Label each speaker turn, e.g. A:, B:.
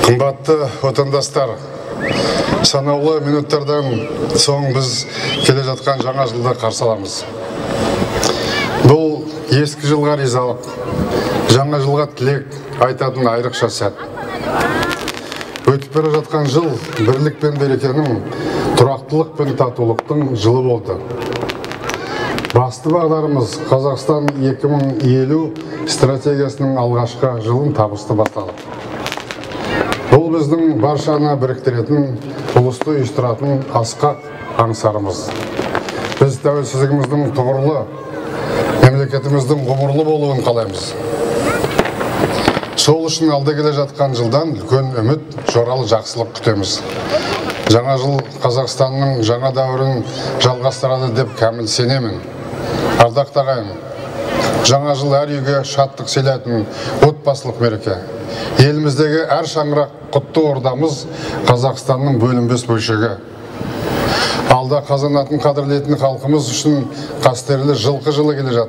A: Қымбатты отандастар, санаулы минуттардан соң біз келе жатқан жаңа жылды қарсы аламыз. Бұл ескі жылға ризалық, жаңа жылға тілек айтатын айрықша сәт. Өтіп бара жатқан жыл бірлік пен берекенің, тұрақтылық пен татулықтың жылы болды. Басты бағдарымыз Қазақстан 2050 стратегиясының алғашқы жылын табысты бастады. Бұл біздің баршаны біріктіретін, ұлысты ұйыстыратын асқақ аңсарымыз. Біз тәуелсіздігіміздің тұғырлы, мемлекетіміздің ғұмырлы болуын қалаймыз. Сол үшін алда келе жатқан жылдан үлкен үміт, жоралы жақсылық күтеміз. Жаңа жыл Қазақстанның жаңа дәуірін жалғастырады деп кәміл сенемін. Ардақты ағайын, жаңа жыл әр үйге шаттық сыйлайтын отбасылық мереке. Еліміздегі әр шаңырақ құтты ордамыз Қазақстанның бөлінбес бөлшегі. Алда қазанатын қадірлейтін халқымыз үшін қастерлі жылқы жылы келе жатыр.